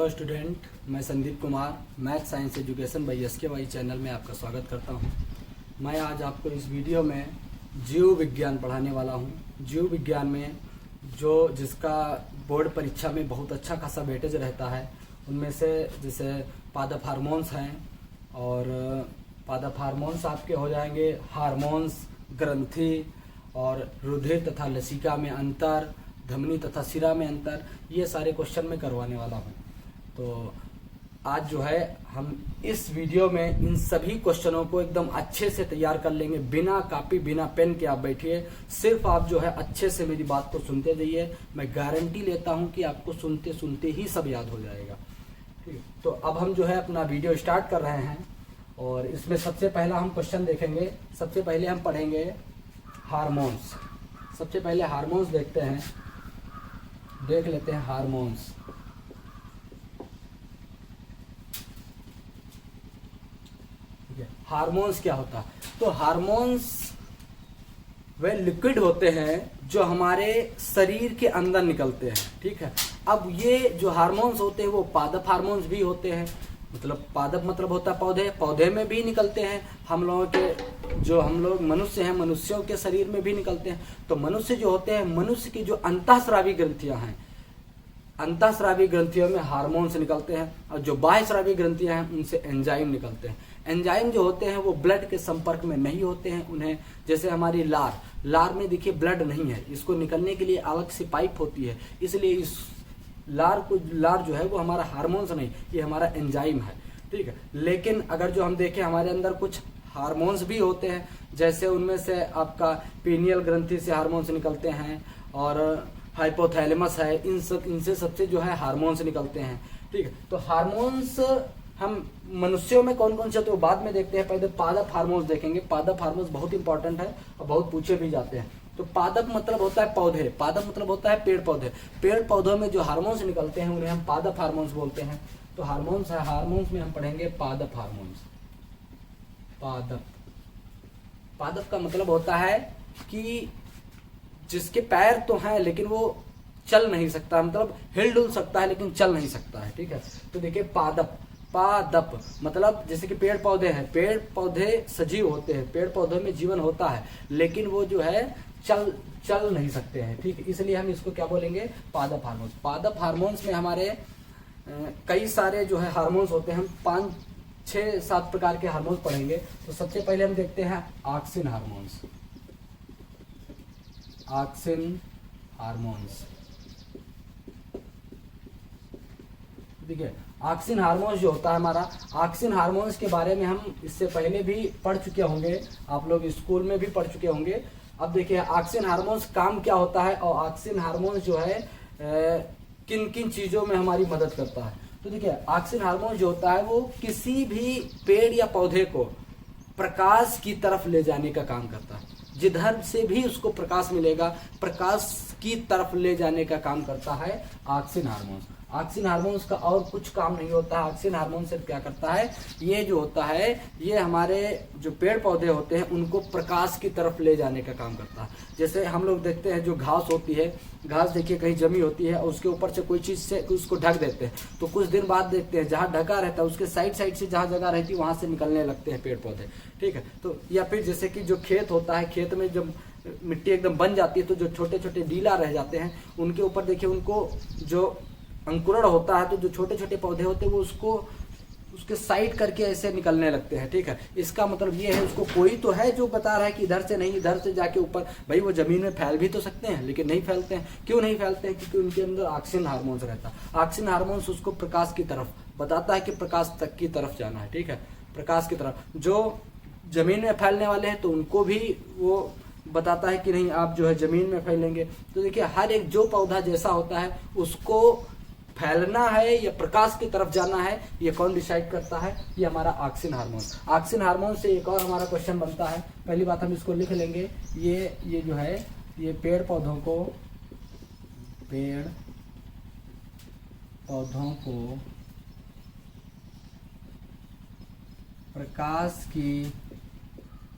Hello student, मैं Sandeep Kumar math science education by SKY channel में आपका स्वागत करता हूं। मैं आज आपको इस वीडियो में जीव विज्ञान पढ़ाने वाला हूं। जीव विज्ञान में जिसका बोर्ड परीक्षा में बहुत अच्छा खासा वेटेज रहता है, उनमें से जैसे पादप हार्मोन्स हैं, और पादप हार्मोन्स आपके हो जाएंगे हार्मोन्स, ग्रंथि और रुधिर तथा लसिका में अंतर, धमनी तथा शिरा में अंतर, ये सारे क्वेश्चन मैं करवाने वाला हूँ। तो आज जो है हम इस वीडियो में इन सभी क्वेश्चनों को एकदम अच्छे से तैयार कर लेंगे, बिना कॉपी बिना पेन के आप बैठिए, सिर्फ आप जो है अच्छे से मेरी बात को सुनते जाइए। मैं गारंटी लेता हूँ कि आपको सुनते सुनते ही सब याद हो जाएगा। ठीक है, तो अब हम जो है अपना वीडियो स्टार्ट कर रहे हैं, और इसमें सबसे पहला हम क्वेश्चन देखेंगे। सबसे पहले हम पढ़ेंगे हार्मोन्स। सबसे पहले हार्मोन्स देख लेते हैं हार्मोन्स। ठीक है, हार्मोन्स क्या होता है? तो हार्मोन्स वे लिक्विड होते हैं जो हमारे शरीर के अंदर निकलते हैं। ठीक है, अब ये जो हार्मोन्स होते हैं वो पादप हार्मोन्स भी होते हैं। मतलब पादप मतलब होता है पौधे, पौधे में भी निकलते हैं। हम लोग मनुष्य हैं, मनुष्यों के शरीर में भी निकलते हैं। तो मनुष्य जो होते हैं, मनुष्य की जो अंतःस्रावी ग्रंथियां हैं, अंतःस्रावी ग्रंथियों में हार्मोन्स निकलते हैं, और जो बाह्यस्रावी ग्रंथियां हैं उनसे एंजाइम निकलते हैं। एंजाइम जो होते हैं वो ब्लड के संपर्क में नहीं होते हैं। उन्हें, जैसे हमारी लार में देखिए ब्लड नहीं है, इसको निकलने के लिए अलग से पाइप होती है, इसलिए इस लार जो है वो हमारा हार्मोन्स नहीं, ये हमारा एंजाइम है। ठीक है, लेकिन अगर जो हम देखें हमारे अंदर कुछ हार्मोन्स भी होते हैं, जैसे उनमें से आपका पीनियल ग्रंथि से हार्मोन्स निकलते हैं, और हाइपोथैलेमस है, इनसे सबसे जो है हार्मोन्स निकलते हैं। ठीक है, तो हार्मोन्स हम मनुष्यों में कौन कौन से तो बाद में देखते हैं। पहले पादप हार्मोन्स देखेंगे। पादप हार्मोन्स बहुत इंपॉर्टेंट है और बहुत पूछे भी जाते हैं। तो पादप मतलब होता है पौधे, पादप मतलब होता है पेड़ पौधे। पेड़ पौधों में जो हार्मोन्स निकलते हैं उन्हें हम पादप हार्मोन्स बोलते हैं। तो हार्मोन्स है, हार्मोन्स में हम पढ़ेंगे पादप हार्मोन्स। पादप का मतलब होता है कि जिसके पैर तो हैं लेकिन वो चल नहीं सकता, मतलब हिल डुल सकता है लेकिन चल नहीं सकता है। ठीक है, तो देखिए पादप मतलब जैसे कि पेड़ पौधे हैं, पेड़ पौधे सजीव होते हैं, पेड़ पौधों में जीवन होता है, लेकिन वो जो है चल नहीं सकते हैं। ठीक है, इसलिए हम इसको क्या बोलेंगे? पादप हार्मोन्स। पादप हार्मोन्स में हमारे कई सारे जो है हार्मोन्स होते हैं। हम 5, 6, 7 प्रकार के हार्मोन्स पढ़ेंगे। तो सबसे पहले हम देखते हैं ऑक्सिन हार्मोन्स। ऑक्सिन हार्मोन्स, ठीक है। ऑक्सिन हार्मोन्स जो होता है हमारा, ऑक्सिन हार्मोन्स के बारे में हम इससे पहले भी पढ़ चुके होंगे, आप लोग स्कूल में भी पढ़ चुके होंगे। अब देखिए ऑक्सिन हार्मोन्स काम क्या होता है, और ऑक्सिन हार्मोन्स जो है किन किन चीजों में हमारी मदद करता है। तो देखिए ऑक्सिन हार्मोन जो होता है वो किसी भी पेड़ या पौधे को प्रकाश की तरफ ले जाने का काम करता है। जिधर से भी उसको प्रकाश मिलेगा, प्रकाश की तरफ ले जाने का काम करता है ऑक्सिन हार्मोन्स। ऑक्सिन हार्मोन्स का और कुछ काम नहीं होता है। ऑक्सिन हार्मोन सिर्फ क्या करता है, ये जो होता है ये हमारे जो पेड़ पौधे होते हैं उनको प्रकाश की तरफ ले जाने का काम करता है। जैसे हम लोग देखते हैं जो घास होती है, घास देखिए कहीं जमी होती है और उसके ऊपर से कोई चीज से उसको ढक देते हैं, तो कुछ दिन बाद देखते हैं जहाँ ढका रहता है उसके साइड से जहाँ जगह रहती है वहां से निकलने लगते हैं पेड़ पौधे। ठीक है, तो या फिर जैसे कि जो खेत होता है, खेत में जब मिट्टी एकदम बन जाती है तो जो छोटे छोटे डीला रह जाते हैं उनके ऊपर देखिए उनको जो अंकुरण होता है, तो जो छोटे छोटे पौधे होते हैं वो उसके साइड करके ऐसे निकलने लगते हैं। ठीक है, इसका मतलब ये है उसको कोई तो है जो बता रहा है कि इधर से नहीं, इधर से जाके ऊपर। भाई वो जमीन में फैल भी तो सकते हैं लेकिन नहीं फैलते हैं। क्यों नहीं फैलते हैं? क्योंकि उनके अंदर ऑक्सिन हार्मोन्स रहता है। ऑक्सिन हार्मोन्स उसको प्रकाश की तरफ बताता है कि प्रकाश तक की तरफ जाना है। ठीक है, प्रकाश की तरफ। जो जमीन में फैलने वाले हैं तो उनको भी वो बताता है कि नहीं आप जो है जमीन में फैलेंगे। तो देखिए हर एक जो पौधा जैसा होता है उसको फैलना है या प्रकाश की तरफ जाना है, ये कौन डिसाइड करता है? ये हमारा ऑक्सिन हार्मोन। ऑक्सिन हार्मोन से एक और हमारा क्वेश्चन बनता है। पहली बात हम इसको लिख लेंगे, ये जो है ये पेड़ पौधों को प्रकाश की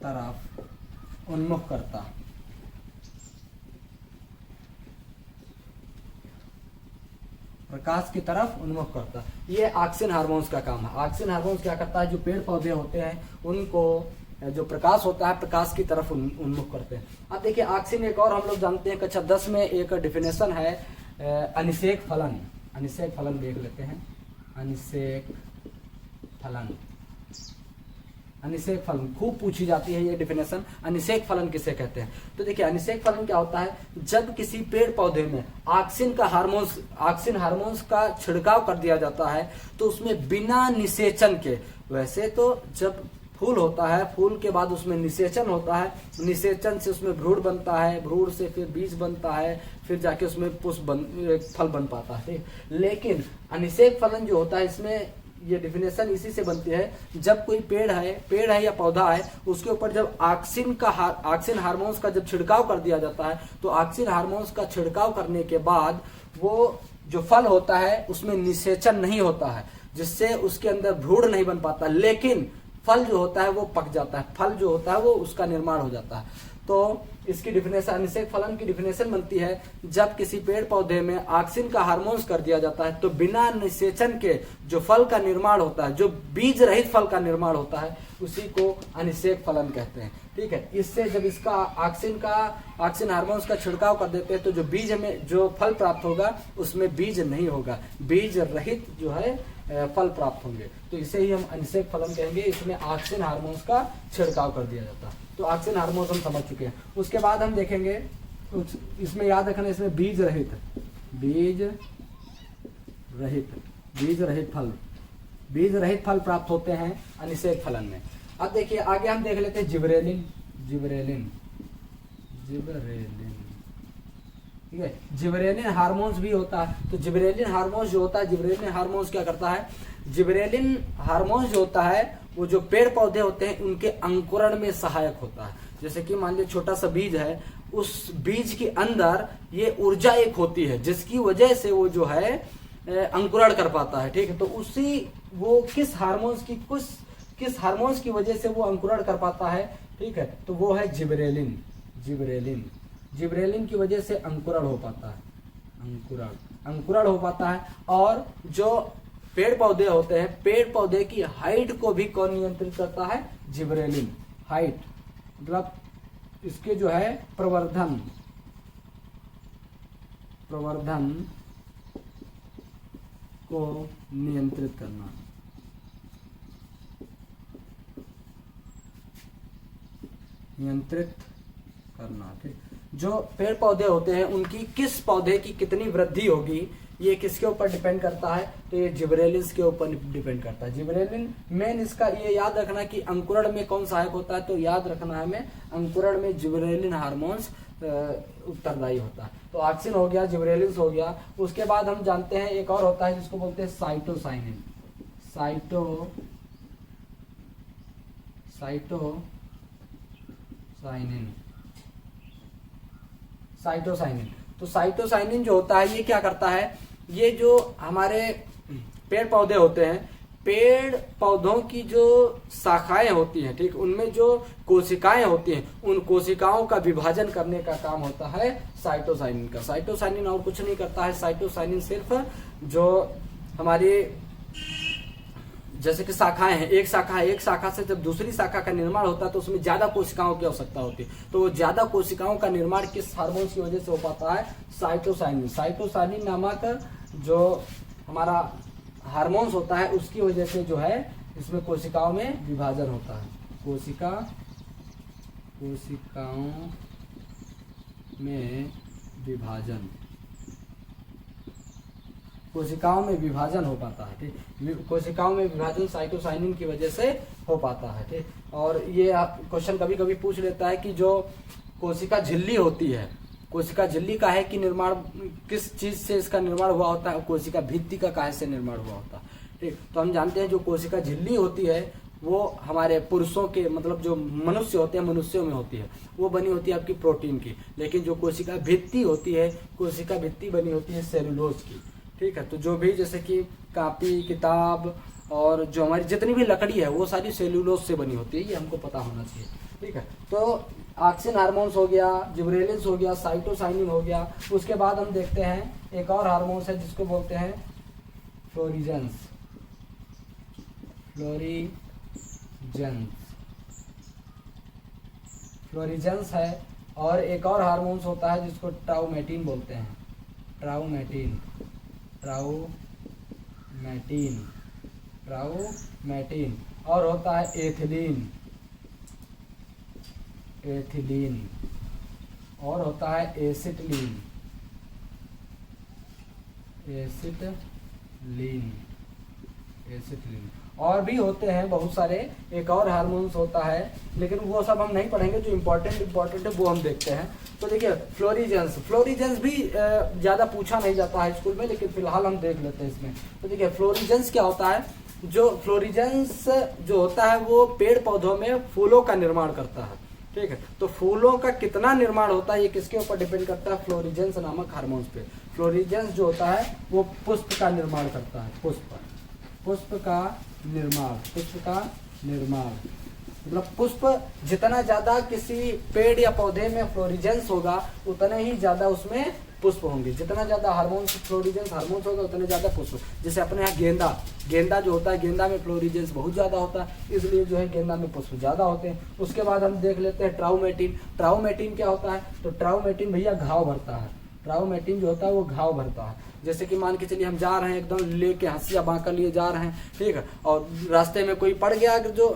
तरफ उन्मुख करता। प्रकाश की तरफ उन्मुख करता है। ये ऑक्सिन हार्मोन्स का काम है। ऑक्सिन हार्मोन्स क्या करता है, जो पेड़ पौधे होते हैं उनको जो प्रकाश होता है प्रकाश की तरफ उन्मुख करते हैं। अब देखिए ऑक्सिन एक और हम लोग जानते हैं कक्षा 10 में एक डिफिनेशन है अनिषेक फलन। अनिषेक फलन देख लेते हैं। अनिषेक फलन, अनिषेक फलन खूब पूछी जाती है ये डिफिनेशन। अनिषेक फलन किसे कहते हैं? तो देखिए अनिषेक फलन क्या होता है, जब किसी पेड़ पौधे में ऑक्सिन हार्मोन्स का छिड़काव कर दिया जाता है तो उसमें बिना निषेचन के, वैसे तो जब फूल होता है, फूल के बाद उसमें निषेचन होता है, निषेचन से उसमें भ्रूण बनता है, भ्रूण से फिर बीज बनता है, फिर जाके उसमें फल बन पाता है। लेकिन अनिषेक फलन जो होता है इसमें ये डिफिनेशन इसी से बनती है, जब कोई पेड़ है या पौधा है, उसके ऊपर जब ऑक्सिन हार्मोन्स का जब छिड़काव कर दिया जाता है तो ऑक्सिन हार्मोन्स का छिड़काव करने के बाद वो जो फल होता है उसमें निषेचन नहीं होता है, जिससे उसके अंदर भ्रूण नहीं बन पाता, लेकिन फल जो होता है वो पक जाता है, फल जो होता है वो उसका निर्माण हो जाता है। तो इसकी डिफिनेशन, अनिषेक फलन की डिफिनेशन बनती है, जब किसी पेड़ पौधे में ऑक्सिन का हार्मोन्स कर दिया जाता है तो बिना निषेचन के जो फल का निर्माण होता है, जो बीज रहित फल का निर्माण होता है, उसी को अनिषेक फलन कहते हैं। ठीक है, इससे जब इसका ऑक्सिन हार्मोन्स का छिड़काव कर देते हैं तो जो बीज में जो फल प्राप्त होगा उसमें बीज नहीं होगा, बीज रहित जो है फल प्राप्त होंगे, तो इसे ही हम अनिषेक फलन कहेंगे। इसमें ऑक्सिन हार्मोन्स का छिड़काव कर दिया जाता है। तो ऑक्सिन हार्मोन्स हम समझ चुके हैं। उसके बाद हम देखेंगे इसमें याद रखना, इसमें बीज रहित फल प्राप्त होते हैं अनिषेक फलन में। अब देखिए आगे हम देख लेते हैं जिबरेलिन। ठीक है, जिबरेलिन हार्मोन्स भी होता है। तो जिबरेलिन हार्मोन्स जो होता है, जिबरेलिन हार्मोन्स क्या करता है, जिबरेलिन हार्मोन्स जो होता है वो जो पेड़ पौधे होते हैं उनके अंकुरण में सहायक होता है। जैसे कि मान लीजिए छोटा सा बीज है, उस बीज के अंदर ये ऊर्जा एक होती है जिसकी वजह से वो जो है अंकुरण कर पाता है। ठीक है, तो वो किस हार्मोन्स की वजह से वो अंकुरण कर पाता है, ठीक है, तो वो है जिबरेलिन की वजह से अंकुरण हो पाता है, अंकुरण हो पाता है। और जो पेड़ पौधे होते हैं, पेड़ पौधे की हाइट को भी कौन नियंत्रित करता है, जिबरेलिन। हाइट मतलब इसके जो है प्रवर्धन को नियंत्रित करना। ठीक, जो पेड़ पौधे होते हैं उनकी किस पौधे की कितनी वृद्धि होगी, ये किसके ऊपर डिपेंड करता है, तो ये जिबरेलिन्स के ऊपर डिपेंड करता है। जिबरेलिन मेन इसका ये याद रखना कि अंकुरण में कौन सहायक होता है, तो याद रखना है हमें, अंकुरण में जिबरेलिन हार्मोन्स उत्तरदायी होता है। तो ऑक्सिन हो गया, जिबरेलिन्स हो गया। उसके बाद हम जानते हैं एक और होता है जिसको बोलते हैं साइटोसाइनिन। साइटोसाइनिन। तो साइटोसाइनिन जो होता है ये क्या करता है, ये जो हमारे पेड़ पौधे होते हैं, पेड़ पौधों की जो शाखाएं होती हैं, ठीक, उनमें जो कोशिकाएं होती हैं, उन कोशिकाओं का विभाजन करने का काम होता है साइटोसाइनिन का। साइटोसाइनिन और कुछ नहीं करता है, साइटोसाइनिन सिर्फ जो हमारी जैसे कि शाखाएं हैं, एक शाखा से जब दूसरी शाखा का निर्माण होता है तो उसमें ज्यादा कोशिकाओं की आवश्यकता होती है। तो वो ज्यादा कोशिकाओं का निर्माण किस हार्मोन की वजह से हो पाता है, साइटोसाइनिन नामक जो हमारा हार्मोन्स होता है उसकी वजह से जो है इसमें कोशिकाओं में विभाजन होता है। कोशिकाओं में विभाजन हो पाता है। ठीक, कोशिकाओं में विभाजन साइटोसाइनिन की वजह से हो पाता है। ठीक, और ये आप क्वेश्चन कभी कभी पूछ लेता है कि जो कोशिका झिल्ली होती है, कोशिका झिल्ली का है कि निर्माण किस चीज से इसका निर्माण हुआ होता है, कोशिका भित्ति का काहे से निर्माण हुआ होता है। ठीक, तो हम जानते हैं जो कोशिका झिल्ली होती है वो हमारे पुरुषों के मतलब जो मनुष्य होते हैं, मनुष्यों में होती है, वो बनी होती है आपकी प्रोटीन की। लेकिन जो कोशिका भित्ति होती है, कोशिका भित्ति बनी होती है सेलुलोज की। ठीक है, तो जो भी जैसे कि कॉपी, किताब और जो हमारी जितनी भी लकड़ी है वो सारी सेलुलोज से बनी होती है, ये हमको पता होना चाहिए। ठीक है, तो ऑक्सिन हार्मोन्स हो गया, जिबरेलिन्स हो गया, साइटोसाइनिन हो गया। उसके बाद हम देखते हैं एक और हार्मोन्स है जिसको बोलते हैं फ्लोरीजेंस। फ्लोरीजेंस है। और एक और हार्मोन्स होता है जिसको ट्राउमेटिन बोलते हैं। ट्राउमेटिन। और होता है एथिलीन। और होता है एसिटिलीन। और भी होते हैं बहुत सारे, एक और हार्मोन्स होता है, लेकिन वो सब हम नहीं पढ़ेंगे। जो इम्पोर्टेंट है वो हम देखते हैं। तो देखिए फ्लोरीजेंस भी ज़्यादा पूछा नहीं जाता है स्कूल में, लेकिन फिलहाल हम देख लेते हैं इसमें। तो देखिए फ्लोरीजेंस क्या होता है। जो फ्लोरीजेंस जो होता है वो पेड़ पौधों में फूलों का निर्माण करता है, ठीक है। तो फूलों का कितना निर्माण होता है ये किसके ऊपर डिपेंड करता है, फ्लोरीजेंस नामक हार्मोन्स पे। फ्लोरीजेंस जो होता है वो पुष्प का निर्माण करता है। पुष्प का निर्माण मतलब पुष्प, जितना ज्यादा किसी पेड़ या पौधे में फ्लोरीजेंस होगा उतने ही ज्यादा उसमें पुष्प होंगे। जितना ज्यादा हार्मोन्स फ्लोरीजेंस हार्मोन्स होगा उतने ज्यादा पुष्प। जैसे अपने यहाँ गेंदा जो होता है, गेंदा में फ्लोरीजेंस बहुत ज्यादा होता है, इसलिए जो है गेंदा में पुष्प ज्यादा होते हैं। उसके बाद हम देख लेते हैं ट्राउमेटिन क्या होता है। तो ट्राउमेटिन भैया घाव भरता है। ट्राउमेटिन जो होता है वो घाव भरता है। जैसे कि मान के चलिए हम जा रहे हैं एकदम लेके हंसिया बांका लिए जा रहे हैं, ठीक है, और रास्ते में कोई पड़ गया, जो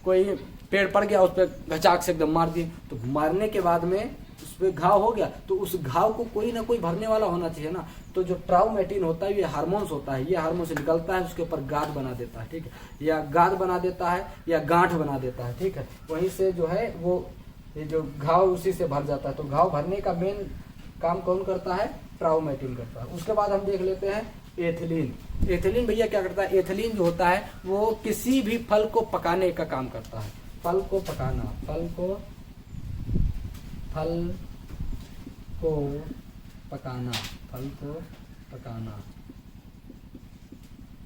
कोई पेड़ पड़ गया उस पर घचाक से एकदम मार दिए, तो मारने के बाद में उस पर घाव हो गया, तो उस घाव को कोई ना कोई भरने वाला होना चाहिए ना। तो जो ट्राउमेटिन होता है ये हार्मोन्स होता है, ये हार्मोन से निकलता है, उसके ऊपर गांठ बना देता है, ठीक है, या गांठ बना देता है या गांठ बना देता है, ठीक है। वहीं से जो है वो ये जो घाव उसी से भर जाता है। तो घाव भरने का मेन काम कौन करता है, ट्राउमेटिन करता है। उसके बाद हम देख लेते हैं एथिलीन भैया क्या करता है। एथिलीन जो होता है वो किसी भी फल को पकाने का काम करता है। फल को पकाना,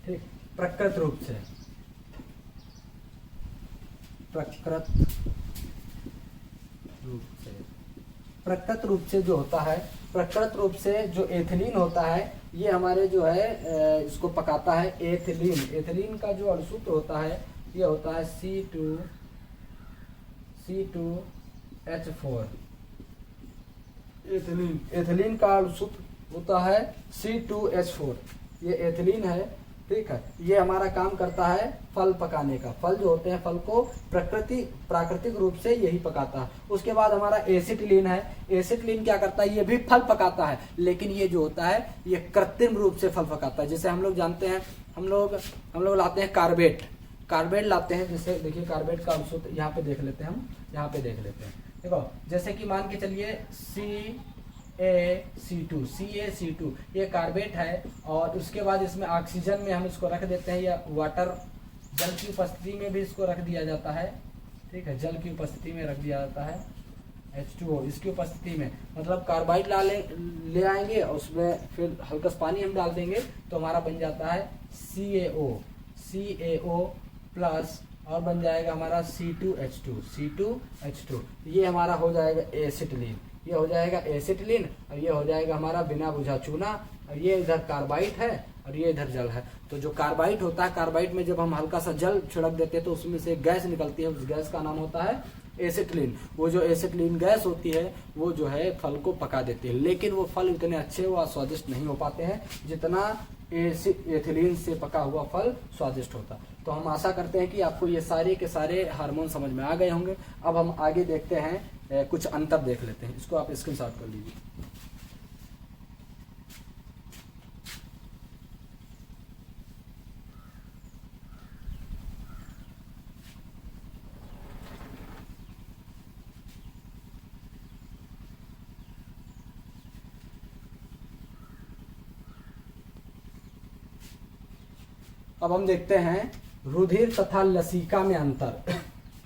ठीक, प्रकृत रूप से जो होता है, प्रकृत रूप से जो एथिलीन होता है ये हमारे जो है इसको पकाता है। एथिलीन का जो अणुसूत्र होता है ये होता है C2H4। एथिलीन का अणुसूत्र होता है C2H4। ये एथिलीन है, ठीक है। ये हमारा काम करता है फल पकाने का। फल जो होते हैं, फल को प्राकृतिक रूप से यही पकाता है। उसके बाद हमारा एसिटिलीन है। एसिटिलीन क्या करता है, ये भी फल पकाता है, लेकिन ये जो होता है ये कृत्रिम रूप से फल पकाता है। जैसे हम लोग जानते हैं, हम लोग लाते हैं कार्बेट लाते हैं। जैसे देखिए कार्बेट का अणुसूत्र यहाँ पे देख लेते हैं, हम यहाँ पे देख लेते हैं। देखो जैसे कि मान के चलिए CaC2 ये कार्बेट है, और उसके बाद इसमें ऑक्सीजन में हम इसको रख देते हैं, या वाटर जल की उपस्थिति में भी इसको रख दिया जाता है, ठीक है, जल की उपस्थिति में रख दिया जाता है H2O इसकी उपस्थिति में। मतलब कार्बाइड ले आएंगे और उसमें फिर हल्का पानी हम डाल देंगे तो हमारा बन जाता है CaO प्लस, और बन जाएगा हमारा C2H2। ये हमारा हो जाएगा एसिटिलीन, ये हो जाएगा एसिटिलीन, और ये हो जाएगा हमारा बिना बुझा चूना, और ये इधर कार्बाइड है और ये इधर जल है। तो जो कार्बाइड होता है, कार्बाइड में जब हम हल्का सा जल छिड़क देते हैं तो उसमें से गैस निकलती है, उस गैस का नाम होता है एसिटिलीन। वो जो एसिटिलीन गैस होती है वो जो है फल को पका देती है, लेकिन वो फल इतने अच्छे व स्वादिष्ट नहीं हो पाते हैं जितना एथिलीन से पका हुआ फल स्वादिष्ट होता। तो हम आशा करते हैं कि आपको ये सारे के सारे हार्मोन समझ में आ गए होंगे। अब हम आगे देखते हैं, कुछ अंतर देख लेते हैं। इसको आप स्क्रीनशॉट कर लीजिए। अब हम देखते हैं रुधिर तथा लसिका में अंतर।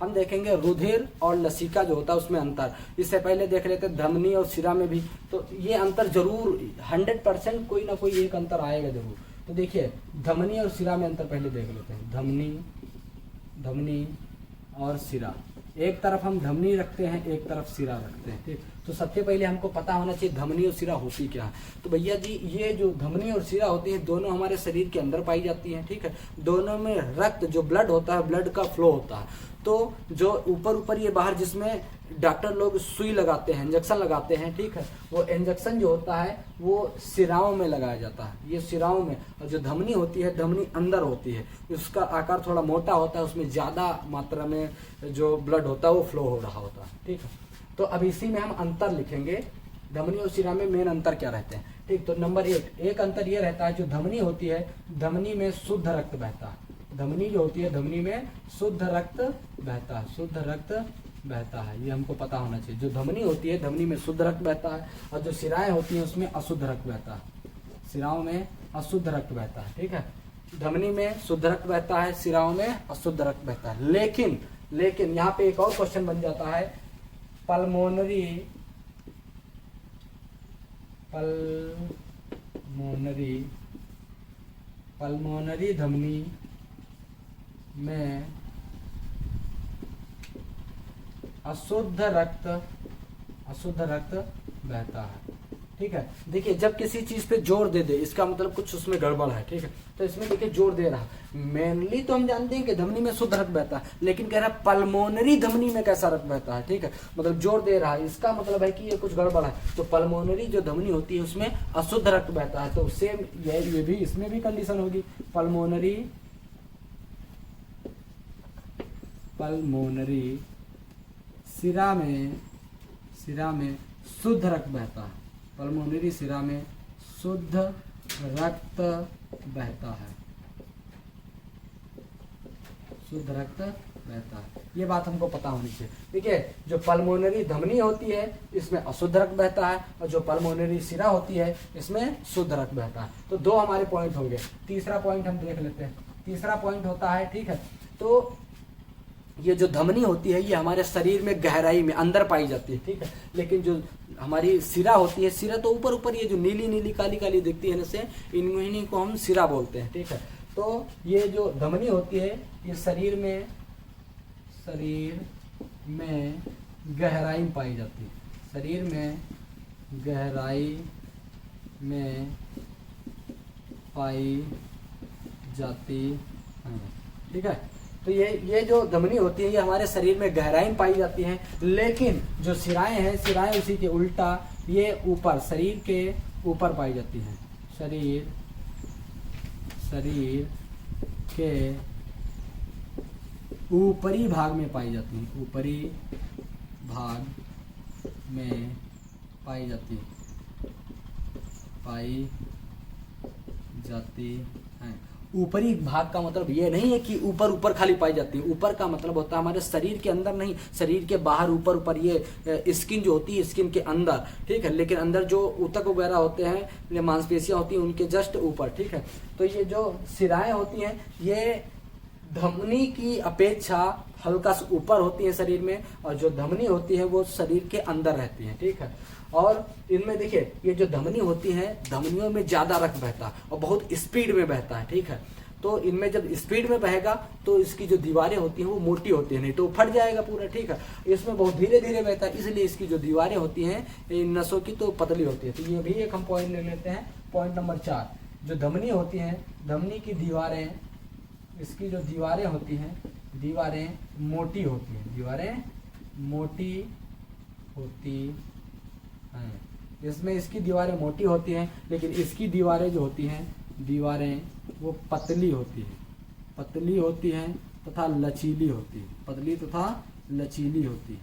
हम देखेंगे रुधिर और लसिका जो होता है उसमें अंतर। इससे पहले देख लेते हैं धमनी और शिरा में भी। तो ये अंतर जरूर 100% कोई ना कोई एक अंतर आएगा जरूर। तो देखिए धमनी और शिरा में अंतर पहले देख लेते हैं। धमनी और शिरा, एक तरफ हम धमनी रखते हैं, एक तरफ सिरा रखते हैं, ठीक। तो सबसे पहले हमको पता होना चाहिए धमनी और सिरा होती क्या है। तो भैया जी ये जो धमनी और सिरा होती है दोनों हमारे शरीर के अंदर पाई जाती हैं, ठीक है। दोनों में रक्त जो ब्लड होता है, ब्लड का फ्लो होता है। तो जो ऊपर ऊपर ये बाहर जिसमें डॉक्टर लोग सुई लगाते हैं, इंजेक्शन लगाते हैं, ठीक है, वो इंजेक्शन जो होता है वो सिराओं में लगाया जाता है, ये सिराओं में। और जो धमनी होती है, धमनी अंदर होती है, उसका आकार थोड़ा मोटा होता है, उसमें ज़्यादा मात्रा में जो ब्लड होता है वो फ्लो हो रहा होता है, ठीक है। तो अब इसी में हम अंतर लिखेंगे, धमनी और सिरा में मेन अंतर क्या रहते हैं, ठीक। तो नंबर एक अंतर ये रहता है, जो धमनी होती है, धमनी में शुद्ध रक्त बहता है। धमनी जो होती है, धमनी में शुद्ध रक्त बहता है, शुद्ध रक्त बहता है, ये हमको पता होना चाहिए। जो धमनी होती है, धमनी में शुद्ध रक्त बहता है, और जो सिराएं होती हैं उसमें अशुद्ध रक्त बहता है, सिराओं में अशुद्ध रक्त बहता है, ठीक है। धमनी में शुद्ध रक्त बहता है, सिराओं में अशुद्ध रक्त बहता है। लेकिन यहाँ पे एक और क्वेश्चन बन जाता है, पल्मोनरी धमनी में अशुद्ध रक्त बहता है, ठीक है। देखिए जब किसी चीज पे जोर दे दे, इसका मतलब कुछ उसमें गड़बड़ है, ठीक है। तो इसमें देखिए जोर दे रहा, मेनली तो हम जानते हैं कि धमनी में शुद्ध रक्त बहता है, लेकिन कह रहा पल्मोनरी धमनी में कैसा रक्त बहता है, ठीक है। मतलब जोर दे रहा है, इसका मतलब है कि ये कुछ गड़बड़ है। तो पल्मोनरी जो धमनी होती है उसमें अशुद्ध रक्त बहता है, तो सेम ये भी इसमें भी कंडीशन होगी, पल्मोनरी सिरा में शुद्ध रक्त बहता है, पल्मोनरी सिरा में शुद्ध रक्त बहता है, शुद्ध रक्त बहता है, ये बात हमको पता होनी चाहिए। देखिए जो पल्मोनरी धमनी होती है इसमें अशुद्ध रक्त बहता है, और जो पल्मोनरी सिरा होती है इसमें शुद्ध रक्त बहता है। तो दो हमारे पॉइंट हो गए। तीसरा पॉइंट हम देख लेते हैं। तीसरा पॉइंट होता है, ठीक है, तो ये जो धमनी होती है ये हमारे शरीर में गहराई में अंदर पाई जाती है, ठीक है। लेकिन जो हमारी सिरा होती है, सिरा तो ऊपर ऊपर ये जो नीली नीली काली काली दिखती है, जैसे इन्हीं को हम सिरा बोलते हैं, ठीक है। तो ये जो धमनी होती है ये शरीर में गहराई में पाई जाती है, शरीर में गहराई में पाई जाती है, ठीक है। तो ये जो धमनी होती है ये हमारे शरीर में गहराई में पाई जाती हैं, लेकिन जो सिराएं हैं, सिराएं उसी के उल्टा ये ऊपर शरीर के ऊपर पाई जाती हैं, शरीर के ऊपरी भाग में पाई जाती हैं, ऊपरी भाग में पाई जाती हैं। ऊपरी भाग का मतलब ये नहीं है कि ऊपर ऊपर खाली पाई जाती है, ऊपर का मतलब होता है हमारे शरीर के अंदर नहीं, शरीर के बाहर ऊपर ऊपर, ये स्किन जो होती है स्किन के अंदर, ठीक है। लेकिन अंदर जो ऊतक वगैरह होते हैं, ये मांसपेशियां होती हैं उनके जस्ट ऊपर, ठीक है। तो ये जो सिराएं होती हैं ये धमनी की अपेक्षा हल्का सा ऊपर होती है शरीर में, और जो धमनी होती है वो शरीर के अंदर रहती है, ठीक है। और इनमें देखिए ये जो धमनी होती है, धमनियों में ज्यादा रक्त बहता है और बहुत स्पीड में बहता है, ठीक है। तो इनमें जब स्पीड में बहेगा तो इसकी जो दीवारें होती हैं वो मोटी होती है, नहीं तो फट जाएगा पूरा, ठीक है। इसमें बहुत धीरे धीरे बहता है, इसलिए इसकी जो दीवारें होती हैं इन नसों की तो पतली होती है। तो ये भी एक हम पॉइंट ले लेते हैं। पॉइंट नंबर 4, जो धमनी होती है, धमनी की दीवारें, इसकी जो दीवारें होती हैं, दीवारें मोटी होती हैं, दीवारें मोटी होती हैं। इसमें इसकी दीवारें मोटी होती हैं, लेकिन इसकी दीवारें जो होती हैं, दीवारें वो पतली होती हैं, पतली होती हैं तथा लचीली होती है, पतली तथा लचीली होती है,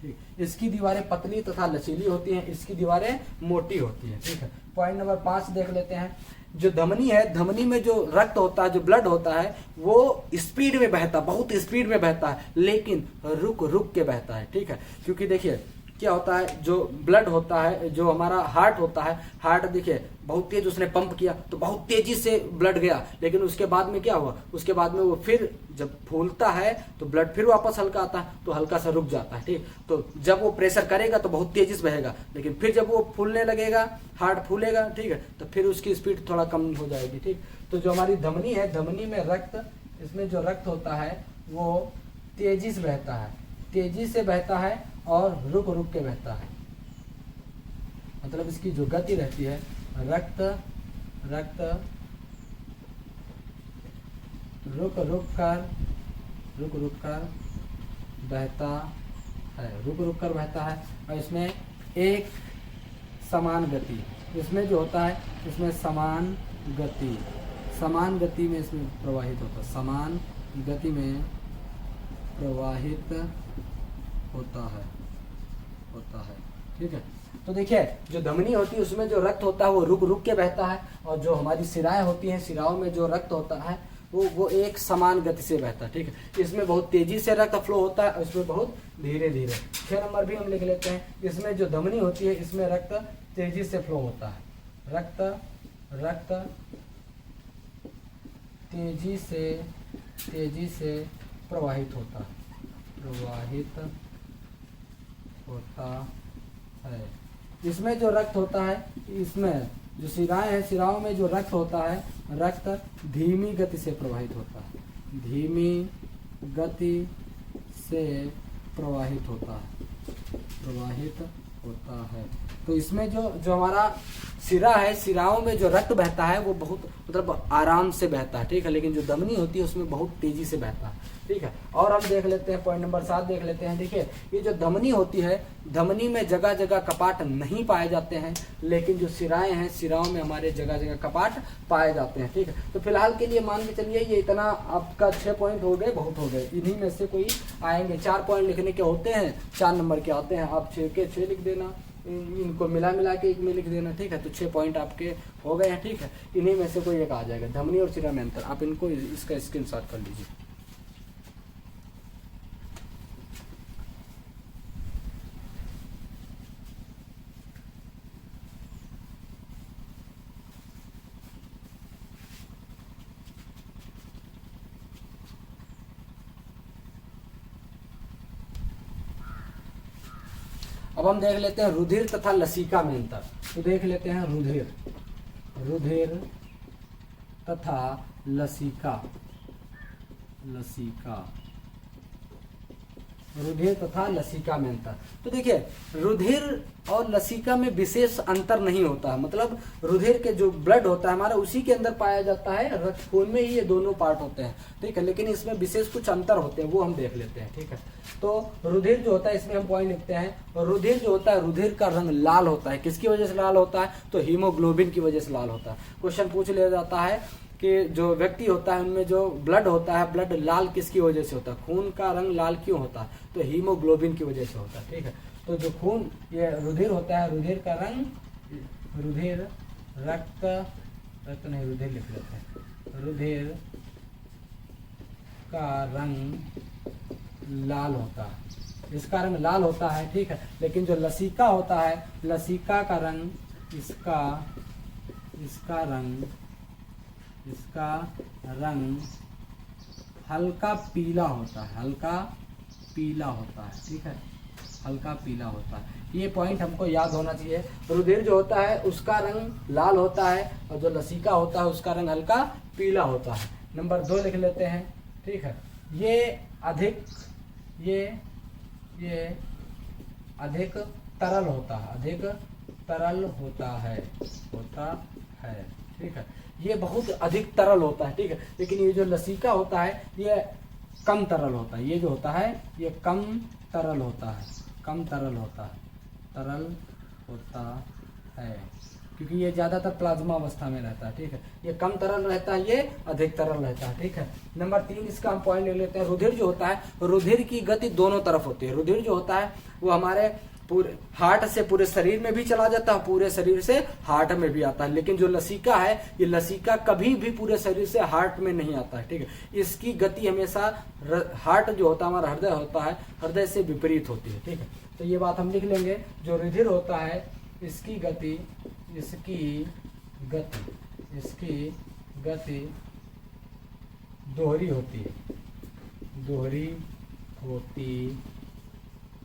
ठीक। इसकी दीवारें पतली तथा लचीली होती हैं, इसकी दीवारें मोटी होती हैं, ठीक है। पॉइंट नंबर 5 देख लेते हैं। जो धमनी है, धमनी में जो रक्त होता है, जो ब्लड होता है, वो स्पीड में बहता, बहुत स्पीड में बहता है, लेकिन रुक रुक के बहता है, ठीक है। क्योंकि देखिए क्या होता है, जो ब्लड होता है, जो हमारा हार्ट होता है, हार्ट देखिए बहुत तेज उसने पंप किया तो बहुत तेजी से ब्लड गया, लेकिन उसके बाद में क्या हुआ, उसके बाद में वो फिर जब फूलता है तो ब्लड फिर वापस हल्का आता है, तो हल्का सा रुक जाता है, ठीक। तो जब वो प्रेशर करेगा तो बहुत तेजी से बहेगा, लेकिन फिर जब वो फूलने लगेगा, हार्ट फूलेगा, ठीक है, तो फिर उसकी स्पीड थोड़ा कम हो जाएगी, ठीक। तो जो हमारी धमनी है, धमनी में रक्त, इसमें जो रक्त होता है वो तेजी से बहता है, तेजी से बहता है और रुक रुक के बहता है। मतलब इसकी जो गति रहती है, रक्त रक्त रुक रुक कर बहता है, रुक रुक कर बहता है। और इसमें एक समान गति, इसमें जो होता है इसमें समान गति में इसमें प्रवाहित होता है, समान गति में प्रवाहित होता है। ठीक है, तो देखिए जो धमनी होती है उसमें जो रक्त होता है वो रुक रुक के बहता है, और जो हमारी शिराएं होती हैं, शिराओं में जो रक्त होता है वो एक समान गति से बहता है। ठीक है, इसमें बहुत तेजी से रक्त फ्लो होता है और इसमें बहुत धीरे धीरे। 6 नंबर भी हम लिख लेते हैं, इसमें जो धमनी होती है इसमें रक्त तेजी से फ्लो होता है, रक्त तेजी से प्रवाहित होता है। इसमें जो रक्त होता है, इसमें जो शिराएं हैं, शिराओं में जो रक्त होता है, रक्त धीमी गति से प्रवाहित होता है, धीमी गति से प्रवाहित होता है। तो इसमें जो हमारा शिरा है, शिराओं में जो रक्त बहता है वो बहुत मतलब आराम से बहता है। ठीक है, लेकिन जो धमनी होती है उसमें बहुत तेजी से बहता है। ठीक है, और हम देख लेते हैं पॉइंट नंबर 7 देख लेते हैं। देखिए ये जो धमनी होती है, धमनी में जगह जगह कपाट नहीं पाए जाते हैं, लेकिन जो शिराएं हैं, शिराओं में हमारे जगह जगह कपाट पाए जाते हैं। ठीक है, तो फिलहाल के लिए मान के चलिए ये इतना आपका 6 पॉइंट हो गए, बहुत हो गए। इन्हीं में से कोई आएंगे, 4 पॉइंट लिखने के होते हैं, 4 नंबर के आते हैं। आप 6 के 6 लिख देना, इनको मिला के एक में लिख देना। ठीक है, तो 6 पॉइंट आपके हो गए हैं। ठीक है, इन्हीं में से कोई एक आ जाएगा, धमनी और शिरा में अंतर। आप इनको इसका स्क्रीनशॉट कर लीजिए। अब हम देख लेते हैं रुधिर तथा लसिका में अंतर। तो देख लेते हैं रुधिर तथा लसिका, रुधिर तथा लसिका में अंतर। तो देखिए रुधिर और लसिका में विशेष अंतर नहीं होता है, मतलब रुधिर के जो ब्लड होता है हमारा उसी के अंदर पाया जाता है, रक्तखून में ही ये दोनों पार्ट होते हैं। ठीक है, लेकिन इसमें विशेष कुछ अंतर होते हैं, वो हम देख लेते हैं। ठीक है, तो रुधिर जो होता है, इसमें हम पॉइंट लिखते हैं, रुधिर जो होता है, रुधिर का रंग लाल होता है। किसकी वजह से लाल होता है? तो हीमोग्लोबिन की वजह से लाल होता है। क्वेश्चन पूछ लिया जाता है कि जो व्यक्ति होता है उनमें जो ब्लड होता है, ब्लड लाल किसकी वजह से होता है, खून का रंग लाल क्यों होता है? तो हीमोग्लोबिन की वजह से होता है। ठीक है, तो जो खून ये रुधिर होता है, रुधिर का रंग, रुधिर रक्त नहीं, रुधिर लिख लेते हैं, रुधिर का रंग लाल होता है, इसका रंग लाल होता है। ठीक है, लेकिन जो लसिका होता है, लसिका का रंग, इसका रंग हल्का पीला होता है, हल्का पीला होता है। ठीक है, हल्का पीला होता है। ये पॉइंट हमको याद होना चाहिए। रुधिर जो होता है उसका रंग लाल होता है और जो लसिका होता है उसका रंग हल्का पीला होता है। नंबर 2 लिख लेते हैं। ठीक है, ये अधिक तरल होता है, अधिक तरल होता है। ठीक है, ये बहुत अधिक तरल होता है। ठीक है, लेकिन ये जो लसिका होता है ये कम तरल होता है। ये जो होता है ये कम तरल होता है, क्योंकि ये ज्यादातर प्लाज्मा अवस्था में रहता है। ठीक है, ये कम तरल रहता है, ये अधिक तरल रहता है। ठीक है, नंबर 3 इसका हम पॉइंट ले लेते हैं। रुधिर जो होता है, रुधिर की गति दोनों तरफ होती है। रुधिर जो होता है वो हमारे पूरे हार्ट से पूरे शरीर में भी चला जाता है, पूरे शरीर से हार्ट में भी आता है। लेकिन जो लसिका है, ये लसिका कभी भी पूरे शरीर से हार्ट में नहीं आता है। ठीक है, इसकी गति हमेशा हार्ट जो होता है हमारा हृदय होता है, हृदय से विपरीत होती है। ठीक है, तो ये बात हम लिख लेंगे। जो रुधिर होता है इसकी गति दोहरी होती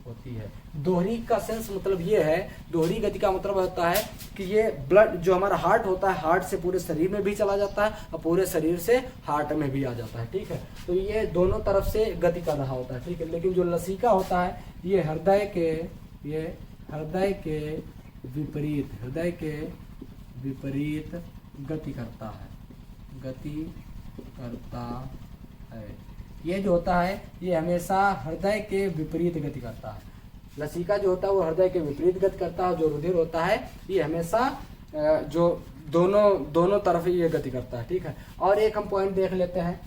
होती है। दोहरी का सेंस मतलब ये है, दोहरी गति का मतलब होता है कि ये ब्लड जो हमारा हार्ट होता है, हार्ट से पूरे शरीर में भी चला जाता है और पूरे शरीर से हार्ट में भी आ जाता है, ठीक है। तो ये दोनों तरफ से गति कर रहा होता है, ठीक है। लेकिन जो लसीका होता है ये हृदय के विपरीत गति करता है। ये जो होता है ये हमेशा हृदय के विपरीत गति करता है। लसीका जो होता है वो हृदय के विपरीत गति करता है। जो रुधिर होता है ये हमेशा जो दोनों तरफ ये गति करता है, ठीक है। और एक हम पॉइंट देख लेते हैं,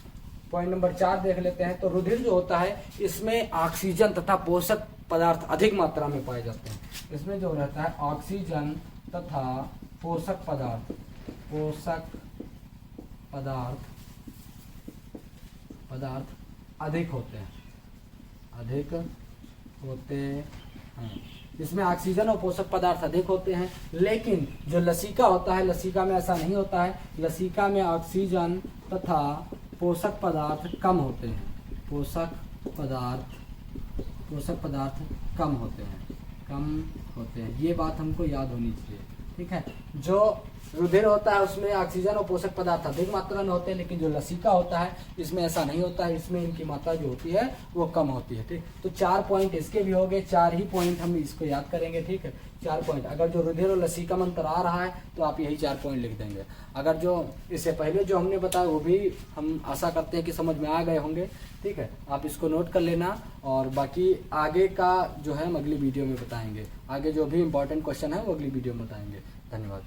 पॉइंट नंबर 4 देख लेते हैं। तो रुधिर जो होता है इसमें ऑक्सीजन तथा पोषक पदार्थ अधिक मात्रा में पाए जाते हैं। इसमें जो रहता है ऑक्सीजन तथा पोषक पदार्थ अधिक होते हैं। इसमें ऑक्सीजन और पोषक पदार्थ अधिक होते हैं। लेकिन जो लसीका होता है, लसीका में ऐसा नहीं होता है। लसीका में ऑक्सीजन तथा पोषक पदार्थ कम होते हैं। पोषक पदार्थ कम होते हैं। ये बात हमको याद होनी चाहिए, ठीक है। जो रुधिर होता है उसमें ऑक्सीजन और पोषक पदार्थ अधिक मात्रा में होते हैं, लेकिन जो लसीका होता है इसमें ऐसा नहीं होता है। इसमें इनकी मात्रा जो होती है वो कम होती है, ठीक। तो 4 पॉइंट इसके भी हो गए, 4 ही पॉइंट हम इसको याद करेंगे, ठीक है। 4 पॉइंट, अगर जो रुधिर और लसीका में अंतर आ रहा है तो आप यही 4 पॉइंट लिख देंगे। अगर जो इससे पहले जो हमने बताया वो भी हम आशा करते हैं कि समझ में आ गए होंगे, ठीक है। आप इसको नोट कर लेना और बाकी आगे का जो है हम अगली वीडियो में बताएंगे। आगे जो भी इंपॉर्टेंट क्वेश्चन है वो अगली वीडियो में बताएंगे। धन्यवाद।